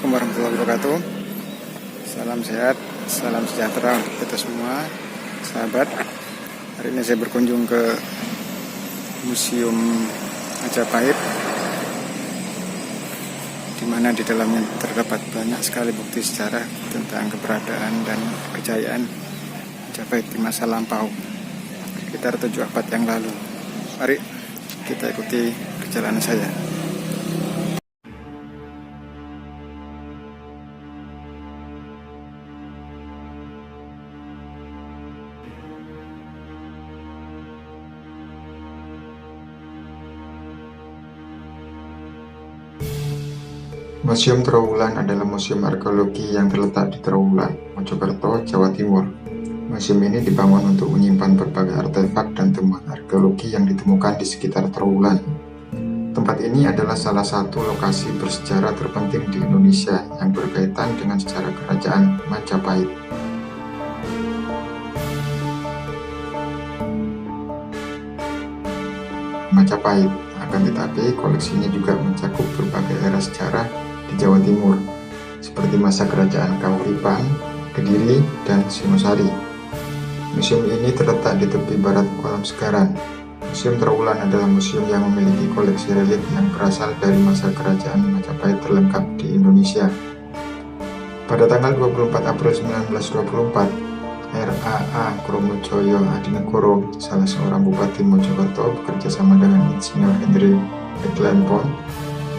Assalamualaikum warahmatullahi wabarakatuh. Salam sehat, salam sejahtera untuk kita semua, sahabat. Hari ini saya berkunjung ke Museum Majapahit, di mana di dalamnya terdapat banyak sekali bukti sejarah tentang keberadaan dan kejayaan Majapahit di masa lampau, sekitar 7 abad yang lalu. Mari kita ikuti perjalanan saya. Museum Trowulan adalah museum arkeologi yang terletak di Trowulan, Mojokerto, Jawa Timur. Museum ini dibangun untuk menyimpan berbagai artefak dan temuan arkeologi yang ditemukan di sekitar Trowulan. Tempat ini adalah salah satu lokasi bersejarah terpenting di Indonesia yang berkaitan dengan sejarah kerajaan Majapahit. Majapahit, akan tetapi koleksinya juga mencakup berbagai era sejarah di Jawa Timur, seperti masa kerajaan Kahuripan, Kediri, dan Singosari. Museum ini terletak di tepi barat Kolam Segaran. Museum Trowulan adalah museum yang memiliki koleksi relik yang berasal dari masa kerajaan Majapahit terlengkap di Indonesia. Pada tanggal 24 April 1924, R.A.A. Kromojoyo Adinegoro, salah seorang bupati Mojokerto, bekerjasama dengan Insinyur Hendrik Eklenpon,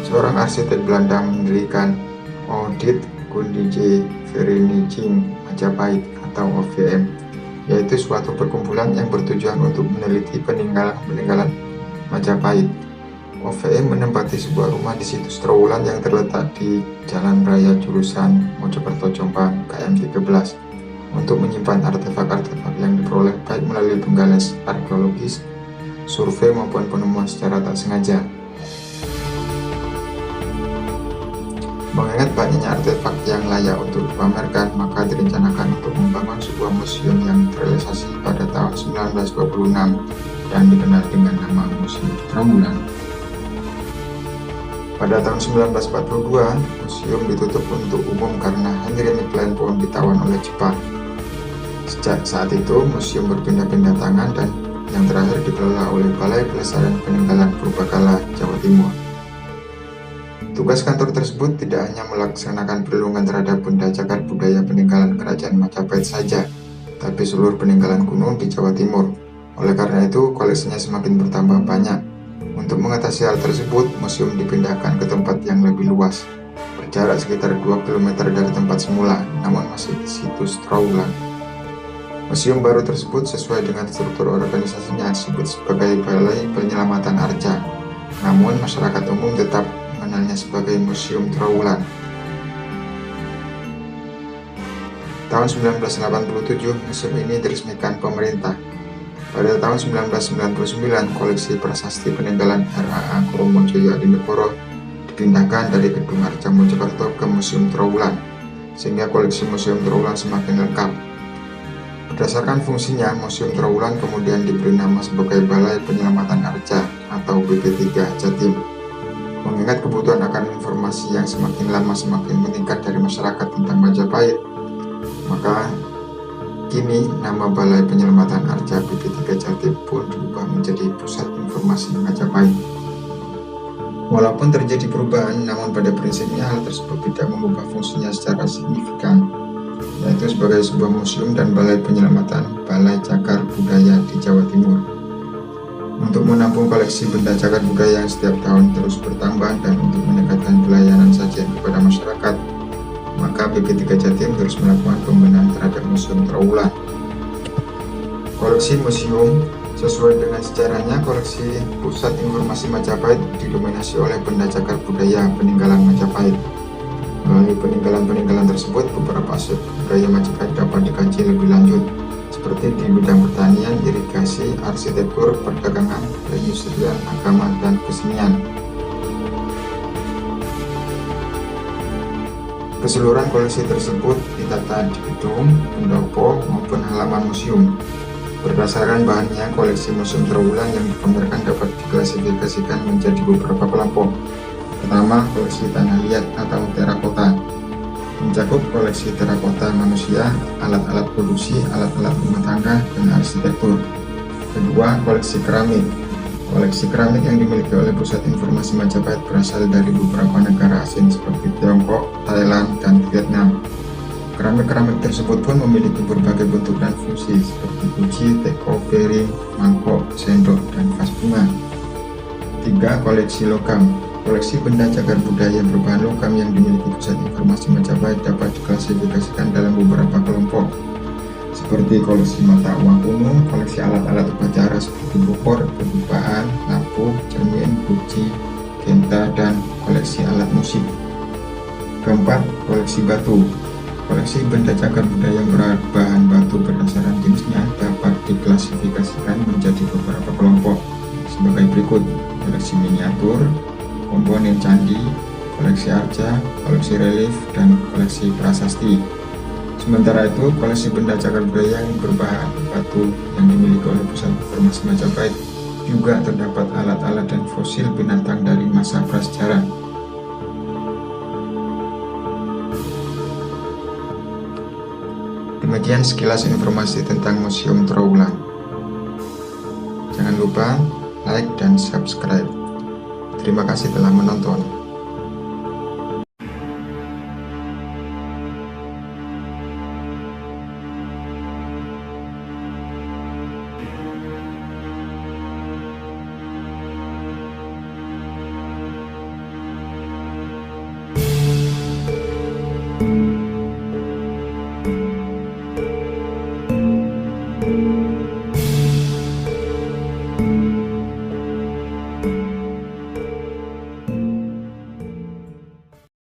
seorang arsitek Belanda, mendirikan Audit Kundige Vereniging Majapahit atau OVM, yaitu suatu perkumpulan yang bertujuan untuk meneliti peninggalan Majapahit. OVM menempati sebuah rumah di situs Trowulan yang terletak di Jalan Raya jurusan Mojokerto Jombang KM 13 untuk menyimpan artefak-artefak yang diperoleh baik melalui penggalan arkeologis, survei maupun penemuan secara tak sengaja. Mengingat banyaknya artefak yang layak untuk dipamerkan, maka direncanakan untuk membangun sebuah museum yang terrealisasi pada tahun 1926 dan dikenal dengan nama Museum Trowulan. Pada tahun 1942, museum ditutup untuk umum karena Hendrik Eklenpon ditawan oleh Jepang. Sejak saat itu, museum berpindah-pindah tangan dan yang terakhir dikelola oleh Balai Pelestarian Peninggalan Purbakala, Jawa Timur. Tugas kantor tersebut tidak hanya melaksanakan perlindungan terhadap benda cagar budaya peninggalan kerajaan Majapahit saja, tapi seluruh peninggalan kuno di Jawa Timur. Oleh karena itu, koleksinya semakin bertambah banyak. Untuk mengatasi hal tersebut, museum dipindahkan ke tempat yang lebih luas, berjarak sekitar 2 km dari tempat semula, namun masih di situs Trowulan. Museum baru tersebut sesuai dengan struktur organisasinya disebut sebagai Balai Penyelamatan Arca, namun masyarakat umum tetap mengenalnya sebagai Museum Trowulan. Tahun 1987, museum ini diresmikan pemerintah. Pada tahun 1999, koleksi prasasti peninggalan R.A.A. Kromojoyo Adinegoro dipindahkan dari Gedung Arca Mojokerto ke Museum Trowulan, sehingga koleksi Museum Trowulan semakin lengkap. Berdasarkan fungsinya, Museum Trowulan kemudian diberi nama sebagai Balai Penyelamatan Arca atau BP3 Jatim. Mengingat kebutuhan akan informasi yang semakin lama semakin meningkat dari masyarakat tentang Majapahit, maka kini nama Balai Penyelamatan Arca BP3 Jatim pun berubah menjadi Pusat Informasi Majapahit. Walaupun terjadi perubahan, namun pada prinsipnya hal tersebut tidak mengubah fungsinya secara signifikan, yaitu sebagai sebuah museum dan balai penyelamatan balai cagar budaya di Jawa Timur. Untuk menampung koleksi benda cagar budaya yang setiap tahun terus bertambah dan untuk meningkatkan pelayanan sajian kepada masyarakat, maka BP3 Jatim terus melakukan pembenahan terhadap Museum Trowulan. Koleksi museum sesuai dengan sejarahnya, koleksi Pusat Informasi Majapahit didominasi oleh benda cagar budaya peninggalan Majapahit. Melalui peninggalan-peninggalan tersebut, beberapa aspek budaya Majapahit dapat dikaji lebih lanjut, seperti di bidang pertanian, irigasi, arsitektur, perdagangan, perindustrian, agama, dan kesenian. Keseluruhan koleksi tersebut ditata di gedung, pendopo, maupun halaman museum. Berdasarkan bahannya, koleksi Museum Trowulan yang dipamerkan dapat diklasifikasikan menjadi beberapa kelompok. Pertama, koleksi tanah liat atau terakota, mencakup koleksi terakota manusia, alat-alat produksi, alat-alat rumah tangga, dan arsitektur. Kedua, koleksi keramik. Koleksi keramik yang dimiliki oleh Pusat Informasi Majapahit berasal dari beberapa negara asing seperti Tiongkok, Thailand, dan Vietnam. Keramik-keramik tersebut pun memiliki berbagai bentuk dan fungsi seperti guci, teko, piring, mangkok, sendok, dan vas bunga. 3. Koleksi logam. Koleksi benda cagar budaya berbahan logam yang dimiliki Pusat Informasi Majapahit dapat diklasifikasikan dalam beberapa kelompok, seperti koleksi mata uang kuno, koleksi alat-alat upacara seperti bukur, kedupaan, lampu, cermin, guci, genta, dan koleksi alat musik. Keempat, koleksi batu. Koleksi benda cagar budaya yang berbahan batu berdasarkan jenisnya dapat diklasifikasikan menjadi beberapa kelompok sebagai berikut: koleksi miniatur, komponen candi, koleksi arca, koleksi relief, dan koleksi prasasti. Sementara itu, koleksi benda cagar budaya yang berbahan batu yang dimiliki oleh Pusat Informasi Majapahit juga terdapat alat-alat dan fosil binatang dari masa prasejarah. Demikian sekilas informasi tentang Museum Trowulan. Jangan lupa like dan subscribe. Terima kasih telah menonton.